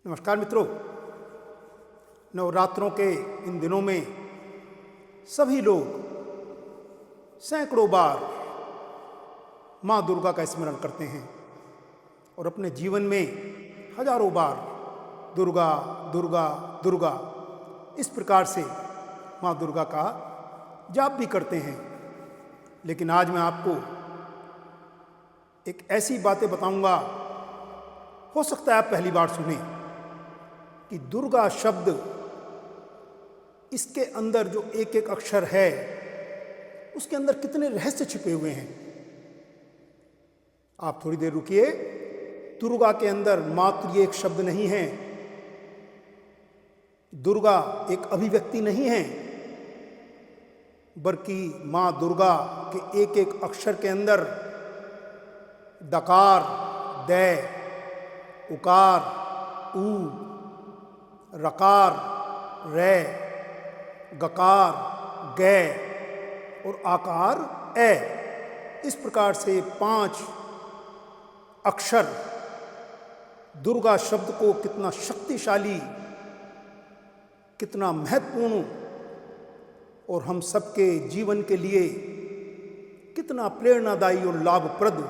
नमस्कार मित्रों, नवरात्रों के इन दिनों में सभी लोग सैकड़ों बार माँ दुर्गा का स्मरण करते हैं और अपने जीवन में हजारों बार दुर्गा दुर्गा दुर्गा इस प्रकार से माँ दुर्गा का जाप भी करते हैं। लेकिन आज मैं आपको एक ऐसी बातें बताऊंगा, हो सकता है आप पहली बार सुने, कि दुर्गा शब्द इसके अंदर जो एक एक अक्षर है उसके अंदर कितने रहस्य छिपे हुए हैं। आप थोड़ी देर रुकिए। दुर्गा के अंदर मात्र ये एक शब्द नहीं है, दुर्गा एक अभिव्यक्ति नहीं है, बल्कि माँ दुर्गा के एक एक अक्षर के अंदर डकार, दै, उकार, ऊ, रकार, रै, गकार, गै और आकार ए, इस प्रकार से 5 अक्षर दुर्गा शब्द को कितना शक्तिशाली, कितना महत्वपूर्ण और हम सबके जीवन के लिए कितना प्रेरणादायी और लाभप्रद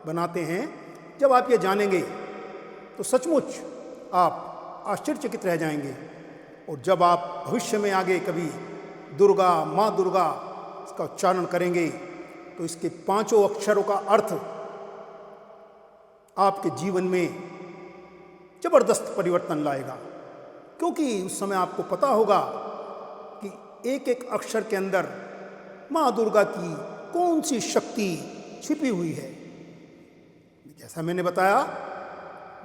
बनाते हैं। जब आप ये जानेंगे तो सचमुच आप आश्चर्यचकित रह जाएंगे। और जब आप भविष्य में आगे कभी दुर्गा, माँ दुर्गा इसका उच्चारण करेंगे तो इसके 5 अक्षरों का अर्थ आपके जीवन में जबरदस्त परिवर्तन लाएगा, क्योंकि उस समय आपको पता होगा कि एक एक अक्षर के अंदर माँ दुर्गा की कौन सी शक्ति छिपी हुई है। जैसा मैंने बताया,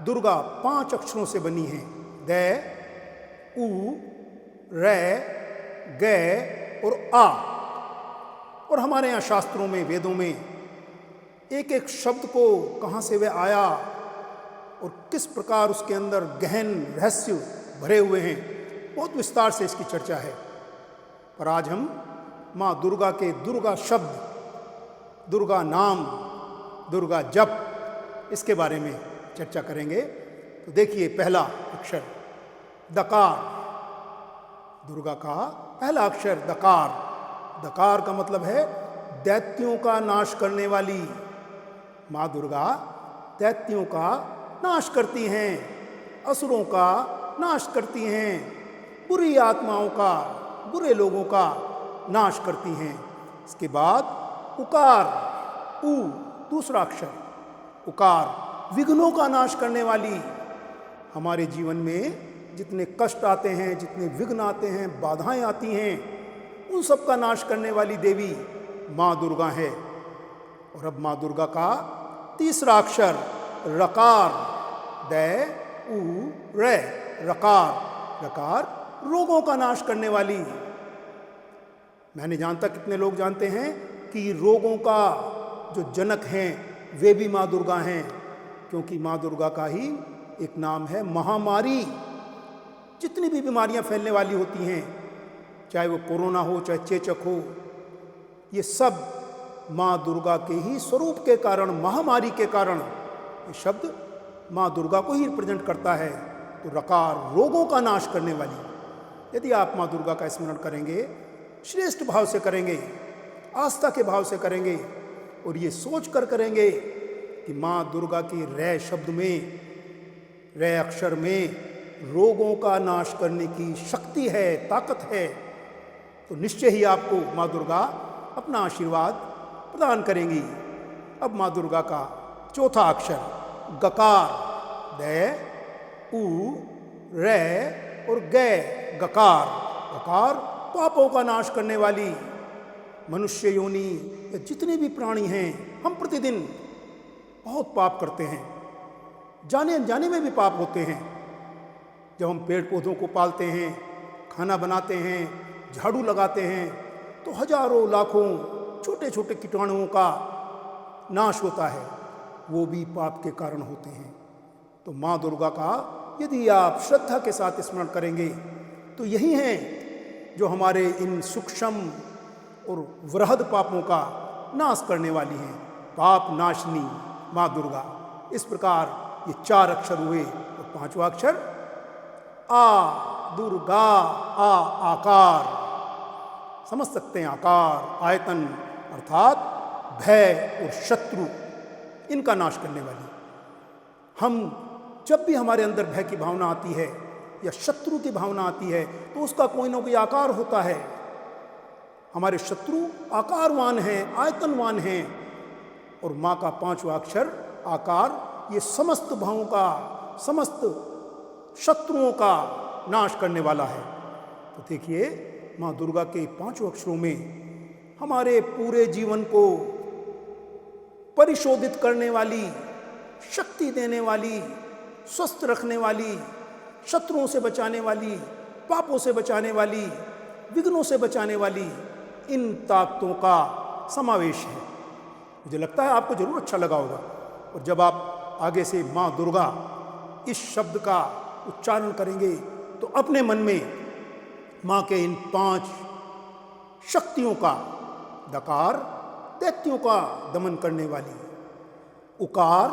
दुर्गा 5 अक्षरों से बनी है, दै, ऊ, रै, गै और आ। और हमारे यहाँ शास्त्रों में, वेदों में एक एक शब्द को कहाँ से वह आया और किस प्रकार उसके अंदर गहन रहस्य भरे हुए हैं, बहुत विस्तार से इसकी चर्चा है। पर आज हम माँ दुर्गा के दुर्गा शब्द, दुर्गा नाम, दुर्गा जप, इसके बारे में चर्चा करेंगे। तो देखिए, पहला अक्षर दकार, दुर्गा का पहला अक्षर दकार। दकार का मतलब है दैत्यों का नाश करने वाली। माँ दुर्गा दैत्यों का नाश करती हैं, असुरों का नाश करती हैं, बुरी आत्माओं का, बुरे लोगों का नाश करती हैं। इसके बाद उकार, ऊ, दूसरा अक्षर उकार, विघ्नों का नाश करने वाली। हमारे जीवन में जितने कष्ट आते हैं, जितने विघ्न आते हैं, बाधाएं आती हैं, उन सब का नाश करने वाली देवी माँ दुर्गा है। और अब माँ दुर्गा का तीसरा अक्षर रकार, दै, ऊ, रै, रकार। रकार रोगों का नाश करने वाली। मैंने जानता, कितने लोग जानते हैं कि रोगों का जो जनक हैं वे भी माँ दुर्गा हैं, क्योंकि माँ दुर्गा का ही एक नाम है महामारी। जितनी भी बीमारियां फैलने वाली होती हैं, चाहे वो कोरोना हो, चाहे चेचक हो, ये सब माँ दुर्गा के ही स्वरूप के कारण, महामारी के कारण, ये शब्द माँ दुर्गा को ही रिप्रेजेंट करता है। तो रकार रोगों का नाश करने वाली। यदि आप माँ दुर्गा का स्मरण करेंगे, श्रेष्ठ भाव से करेंगे, आस्था के भाव से करेंगे और ये सोच कर करेंगे कि माँ दुर्गा की रै शब्द में, रै अक्षर में रोगों का नाश करने की शक्ति है, ताकत है, तो निश्चय ही आपको माँ दुर्गा अपना आशीर्वाद प्रदान करेंगी। अब माँ दुर्गा का चौथा अक्षर गकार, दै, ऊ, रै और गै, गकार। गकार पापों का नाश करने वाली। मनुष्य योनि या जितने भी प्राणी हैं, हम प्रतिदिन बहुत पाप करते हैं, जाने अनजाने में भी पाप होते हैं। जब हम पेड़ पौधों को पालते हैं, खाना बनाते हैं, झाड़ू लगाते हैं, तो हजारों लाखों छोटे छोटे कीटाणुओं का नाश होता है, वो भी पाप के कारण होते हैं। तो माँ दुर्गा का यदि आप श्रद्धा के साथ स्मरण करेंगे तो यही हैं जो हमारे इन सूक्ष्म और वृहद पापों का नाश करने वाली हैं। पाप नाशनी माँ दुर्गा। इस प्रकार ये 4 अक्षर हुए और पांचवा अक्षर आ, दुर्गा, आ आकार, समझ सकते हैं, आकार, आयतन, अर्थात भय और शत्रु, इनका नाश करने वाली। हम जब भी हमारे अंदर भय की भावना आती है या शत्रु की भावना आती है तो उसका कोई ना कोई आकार होता है। हमारे शत्रु आकारवान हैं, आयतनवान हैं, और माँ का पांचवा अक्षर आकार ये समस्त भावों का, समस्त शत्रुओं का नाश करने वाला है। तो देखिए, माँ दुर्गा के पांचों अक्षरों में हमारे पूरे जीवन को परिशोधित करने वाली, शक्ति देने वाली, स्वस्थ रखने वाली, शत्रुओं से बचाने वाली, पापों से बचाने वाली, विघ्नों से बचाने वाली इन ताकतों का समावेश है। मुझे लगता है आपको जरूर अच्छा लगा होगा। और जब आप आगे से माँ दुर्गा इस शब्द का उच्चारण करेंगे तो अपने मन में माँ के इन 5 शक्तियों का, दकार दैत्यों का दमन करने वाली, उकार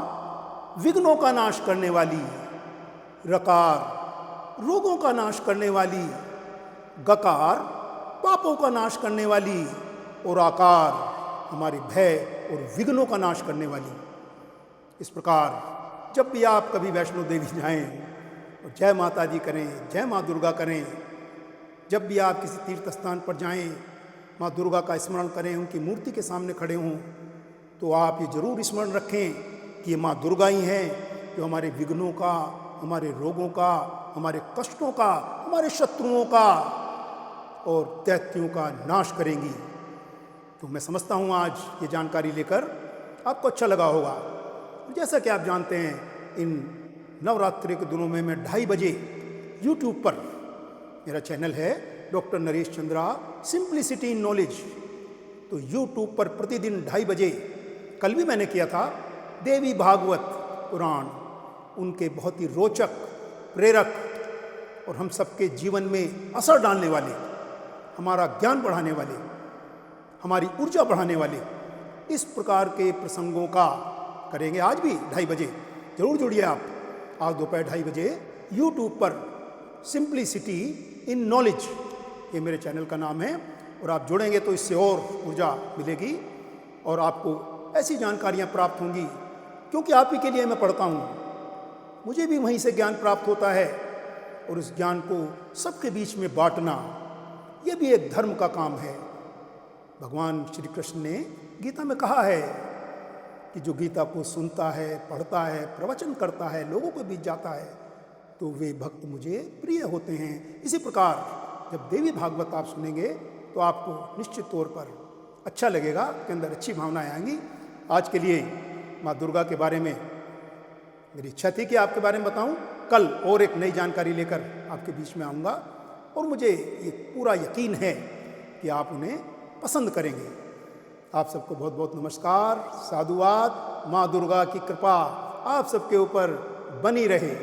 विघ्नों का नाश करने वाली, रकार रोगों का नाश करने वाली, गकार पापों का नाश करने वाली, और आकार हमारे भय और विघ्नों का नाश करने वाली। इस प्रकार जब भी आप कभी वैष्णो देवी जाएं और जय माता दी करें, जय माँ दुर्गा करें, जब भी आप किसी तीर्थ स्थान पर जाएं, माँ दुर्गा का स्मरण करें, उनकी मूर्ति के सामने खड़े हों, तो आप ये जरूर स्मरण रखें कि ये माँ दुर्गा ही हैं जो हमारे विघ्नों का, हमारे रोगों का, हमारे कष्टों का, हमारे शत्रुओं का और दैत्यों का नाश करेंगी। तो मैं समझता हूँ आज ये जानकारी लेकर आपको अच्छा लगा होगा। जैसा कि आप जानते हैं, इन नवरात्रि के दिनों में मैं 2:30 बजे YouTube पर, मेरा चैनल है doctor Naresh Chandra simplicity in knowledge, तो YouTube पर प्रतिदिन 2:30 बजे, कल भी मैंने किया था, देवी भागवत पुराण, उनके बहुत ही रोचक, प्रेरक और हम सबके जीवन में असर डालने वाले, हमारा ज्ञान बढ़ाने वाले, हमारी ऊर्जा बढ़ाने वाले इस प्रकार के प्रसंगों का करेंगे। आज भी 2:30 बजे जरूर जुड़िए आप। आज दोपहर 2:30 बजे YouTube पर सिंप्लिसिटी इन नॉलेज, ये मेरे चैनल का नाम है, और आप जुड़ेंगे तो इससे और ऊर्जा मिलेगी और आपको ऐसी जानकारियाँ प्राप्त होंगी, क्योंकि आप ही के लिए मैं पढ़ता हूँ, मुझे भी वहीं से ज्ञान प्राप्त होता है, और इस ज्ञान को सबके बीच में बांटना, ये भी एक धर्म का काम है। भगवान श्री कृष्ण ने गीता में कहा है कि जो गीता को सुनता है, पढ़ता है, प्रवचन करता है, लोगों के बीच जाता है, तो वे भक्त मुझे प्रिय होते हैं। इसी प्रकार जब देवी भागवत आप सुनेंगे तो आपको निश्चित तौर पर अच्छा लगेगा, आपके अंदर अच्छी भावनाएं आएंगी। आज के लिए माँ दुर्गा के बारे में मेरी इच्छा थी कि आपके बारे में बताऊं। कल और एक नई जानकारी लेकर आपके बीच में आऊँगा, और मुझे ये पूरा यकीन है कि आप उन्हें पसंद करेंगे। आप सबको बहुत बहुत नमस्कार, साधुवाद। माँ दुर्गा की कृपा आप सबके ऊपर बनी रहे।